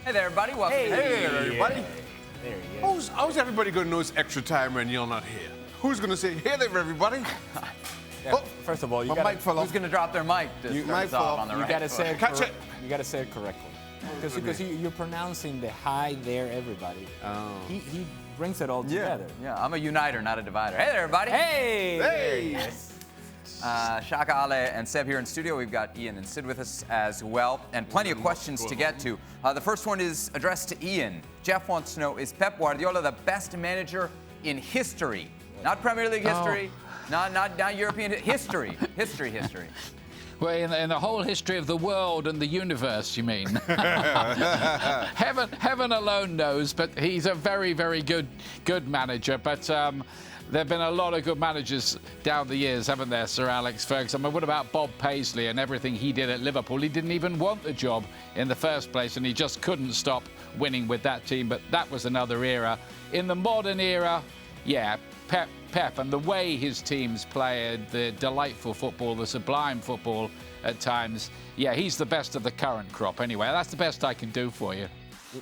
Hey there, everybody. Welcome. Hey there, everybody. There he is. How's everybody going to know it's extra time when you're not here? Who's going to say, hey there, everybody? Yeah, first of all, my mic fell Who's off. going to drop their mic to start us off on the right gotta foot? say it. Catch it. You gotta say it correctly. Because you're pronouncing the hi there, everybody. Oh. He brings it all together. Yeah, I'm a uniter, not a divider. Hey there, everybody. Hey! Hey! Shaka, Ale, and Seb here in studio. We've got Ian and Sid with us as well, and plenty of questions to get to. The first one is addressed to Ian. Jeff wants to know, is Pep Guardiola the best manager in history? Not Premier League history, not European history. History. Well, in the whole history of the world and the universe, you mean? Heaven alone knows, but he's a very, very good manager. But there have been a lot of good managers down the years, haven't there, Sir Alex Ferguson? I mean, what about Bob Paisley and everything he did at Liverpool? He didn't even want the job in the first place, and he just couldn't stop winning with that team. But that was another era. In the modern era, yeah, Pep and the way his teams play, the delightful football, the sublime football at times, yeah, he's the best of the current crop anyway. That's the best I can do for you.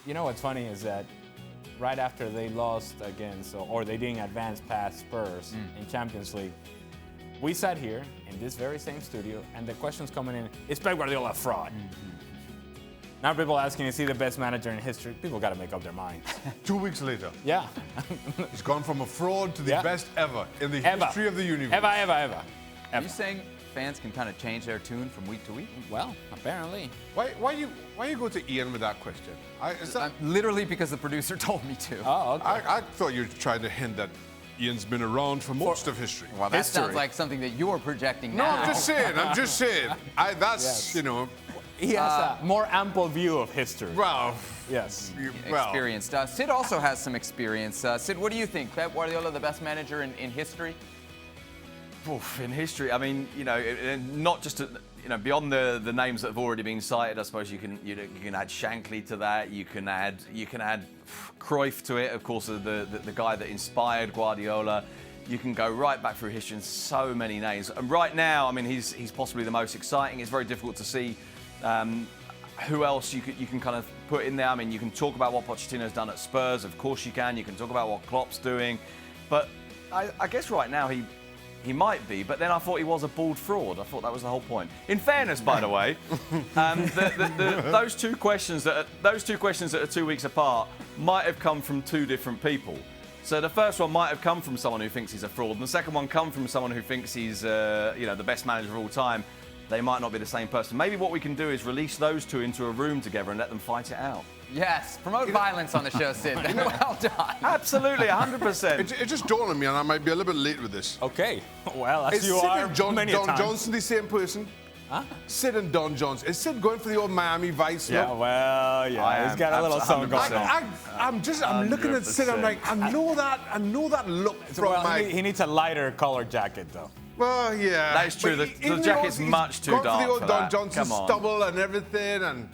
You know what's funny is that right after they lost against, or they didn't advance past Spurs in Champions League, we sat here in this very same studio, and the questions coming in, is Pep Guardiola a fraud? Now people asking, is he the best manager in history? People got to make up their minds. 2 weeks later, Yeah. he's gone from a fraud to the Yeah. best ever in the Ever. history of the universe. Ever. Are you saying fans can kind of change their tune from week to week? Well, apparently. Why you go to Ian with that question? Literally because the producer told me to. Oh, okay. I thought you were trying to hint that Ian's been around for most of history. Well, that History. sounds like something that you're projecting No, now. I'm just saying. That's, Yes. you know, He has a more ample view of history. well, Yes. Experienced. Sid also has some experience. Sid, what do you think? Pep Guardiola, the best manager in history? Oof, in history, I mean, you know, not just beyond the names that have already been cited. I suppose you can add Shankly to that. You can add Cruyff to it. Of course, the guy that inspired Guardiola. You can go right back through history and so many names. And right now, I mean, he's possibly the most exciting. It's very difficult to see who else you can kind of put in there. I mean, you can talk about what Pochettino's done at Spurs. Of course, you can. You can talk about what Klopp's doing. But I guess right now he might be, but then I thought he was a bald fraud. I thought that was the whole point. In fairness, by the way, those two questions that are 2 weeks apart might have come from two different people. So the first one might have come from someone who thinks he's a fraud, and the second one come from someone who thinks he's the best manager of all time. They might not be the same person. Maybe what we can do is release those two into a room together and let them fight it out. Yes, promote violence on the show, Sid. Well done. Absolutely, 100%. It just dawned on me, and I might be a little bit late with this. Okay. Well, as Is you Sid are and Don many times. Johnson the same person? Huh? Sid and Don Johnson. Is Sid going for the old Miami Vice look? Yeah, well, yeah. I He's am got a little something going on. I'm looking at Sid. I'm like, I know that look from Well, my. he needs a lighter colored jacket, though. Well, yeah. That is true. But The jacket's much too gone dark for the old for Don that. Johnson Come on. stubble and everything, and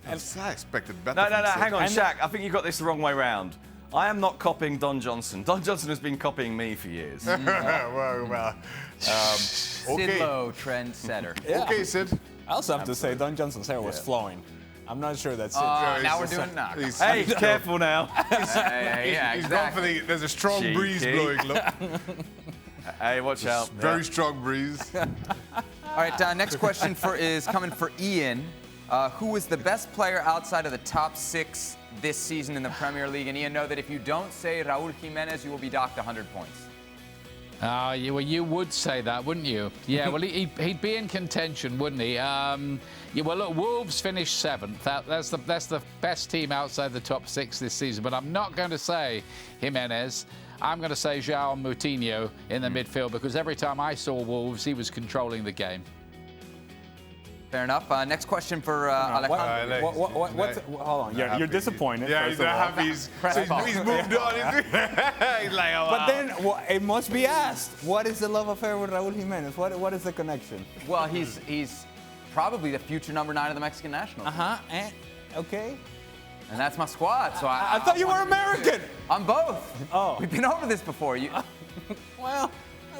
I expected better. No, from Sid. hang on, Shaq. I think you got this the wrong way round. I am not copying Don Johnson. Don Johnson has been copying me for years. well. Sid Okay. Lowe, trendsetter. Yeah. Okay, Sid. I also have to say, Don Johnson's hair was flowing. I'm not sure that's it. Now we're doing knock. Hey, careful now. Yeah, He's gone for exactly. there's a strong Cheeky. breeze blowing. Look, Hey, watch out. very strong breeze. All right, next question is coming for Ian. Who is the best player outside of the top 6 this season in the Premier League? And Ian, know that if you don't say Raúl Jiménez, you will be docked 100 points. You would say that, wouldn't you? Yeah, well, he'd be in contention, wouldn't he? Well, look, Wolves finished 7th. That's the best team outside the top 6 this season. But I'm not going to say Jimenez. I'm going to say João Moutinho in the midfield, because every time I saw Wolves, he was controlling the game. Fair enough. Next question for Alejandro. Hold on. You're disappointed. Yeah, first he's of all. happy. He's moved on. He's like, oh, But then it must be asked, what is the love affair with Raúl Jiménez? What is the connection? Well, he's probably the future number 9 of the Mexican national team. And okay. And that's my squad. So I thought you were American. I'm both. Oh. We've been over this before. Well,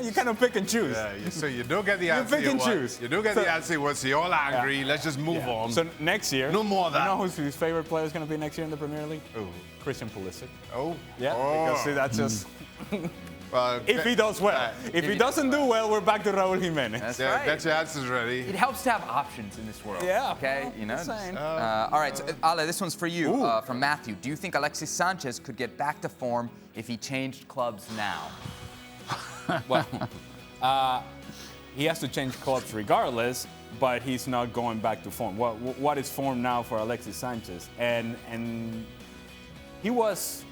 You kind of pick and choose. Yeah, so you don't get the answer pick and choose. You don't get the answer once you're all angry. Let's just move on. So next year, no more of that. You know who's his favorite player is going to be next year in the Premier League? Oh. Christian Pulisic. Oh. Yeah, because see, that's just... if he does well. If he doesn't do well, we're back to Raúl Jiménez. That's Yeah, right. get your answers ready. It helps to have options in this world. Yeah. Okay. Well, You know. just saying. All right, so, Ale, this one's for you from Matthew. Do you think Alexis Sanchez could get back to form if he changed clubs now? Well, he has to change clubs regardless, but he's not going back to form. What is form now for Alexis Sanchez? And he was,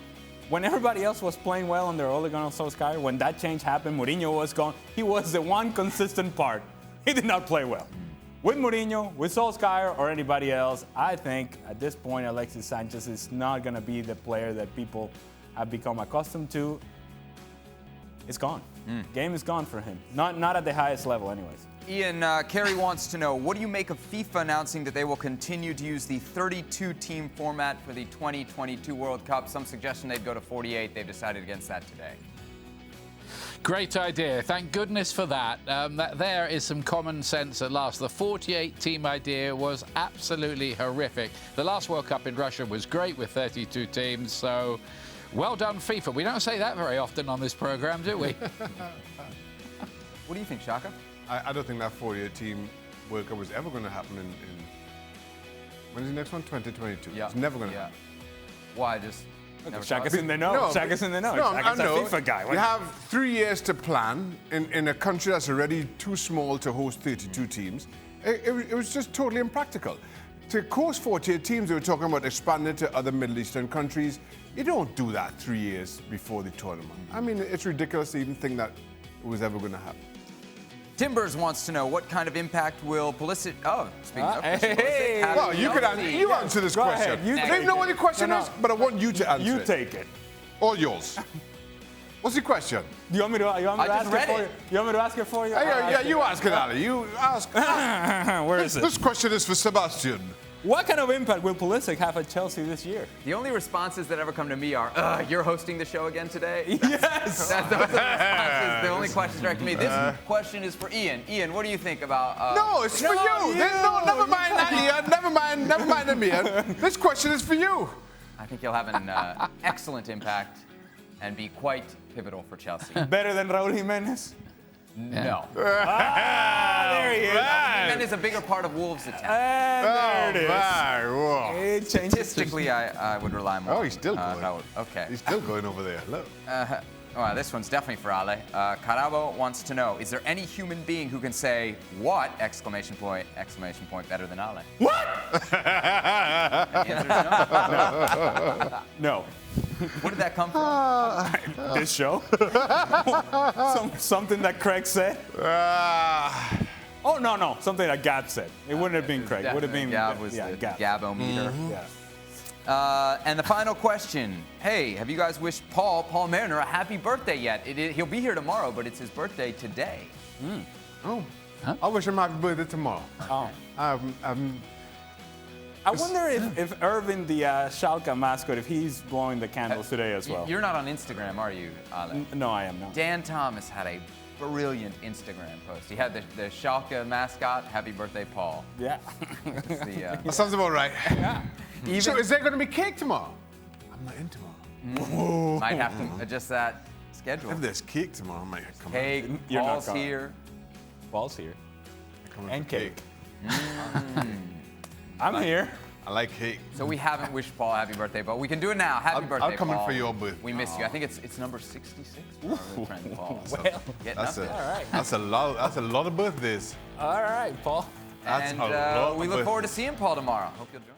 when everybody else was playing well under Ole Gunnar Solskjaer, when that change happened, Mourinho was gone. He was the one consistent part. He did not play well. With Mourinho, with Solskjaer, or anybody else, I think at this point Alexis Sanchez is not going to be the player that people have become accustomed to. It's gone. Game is gone for him. Not at the highest level, anyways. Ian, Kerry wants to know, what do you make of FIFA announcing that they will continue to use the 32-team format for the 2022 World Cup? Some suggestion they'd go to 48. They've decided against that today. Great idea. Thank goodness for that. There is some common sense at last. The 48-team idea was absolutely horrific. The last World Cup in Russia was great with 32 teams, so well done, FIFA. We don't say that very often on this program, do we? What do you think, Shaka? I don't think that 48-team World Cup was ever going to happen in when's the next one? 2022. Yeah. It's never going to happen. Why? Just never Shaka's thought? in the know. Shaka's in the know. Shaka's a FIFA guy. You have 3 years to plan in a country that's already too small to host 32 teams. It was just totally impractical. To host 48 teams, they were talking about expanding to other Middle Eastern countries. You don't do that 3 years before the tournament. I mean, it's ridiculous to even think that it was ever going to happen. Timbers wants to know, what kind of impact will Pulisic... Oh, speaking of Pulisic, hey. have Well, you could answer this Go question. ahead, you I take don't know what it. the question No, is, but I want you to answer You it. take it. All yours. What's the question? Do you want me to, ask it for you? You want me to ask it for you? Yeah, you ask it, Ali. You ask. Where is it? This question is for Sebastian. What kind of impact will Pulisic have at Chelsea this year? The only responses that ever come to me are, you're hosting the show again today? Yes! Those are the responses. The only questions direct to me. This question is for Ian. Ian, what do you think about... No, it's for you. Never mind that, Ian. Never mind him, Ian. This question is for you. I think he'll have an excellent impact and be quite pivotal for Chelsea. Better than Raúl Jiménez? No. There he is. That is a bigger part of Wolves' attack. And there it is. Whoa. It changes. Statistically, I would rely more Oh, he's still on going. Raúl. Okay. He's still going over there. Look. Well, this one's definitely for Ale. Carabo wants to know, is there any human being who can say, what, exclamation point, better than Ale? What? The answer is no. No. Where did that come from? This show? Something that Craig said? Oh, no. Something that Gab said. It wouldn't have been Craig. It would have been Gab was the Gab. Gab-o-meter. Yeah. And the final question. Hey, have you guys wished Paul Mariner, a happy birthday yet? He'll be here tomorrow, but it's his birthday today. Oh. Huh? I wish him happy birthday tomorrow. Oh. I wonder if Irvin, the Schalke mascot, if he's blowing the candles today as well. You're not on Instagram, are you, Ale? No, I am not. Dan Thomas had a brilliant Instagram post. He had the Schalke mascot, happy birthday, Paul. Yeah. That sounds about right. Yeah. So is there going to be cake tomorrow? I'm not in tomorrow. Might have to adjust that schedule. If there's cake tomorrow, I might come. Cake, You're not Paul's coming. here. Paul's here. And for cake. I'm here. I like cake. So we haven't wished Paul a happy birthday, but we can do it now. Happy birthday, I'll come in Paul. for your birthday. We miss you. I think it's number 66 for our good friend Paul. So Well, getting up there. All right. That's a lot of birthdays. All right, Paul. That's And a lot we of look forward to birthdays. seeing Paul tomorrow. Hope you'll join us.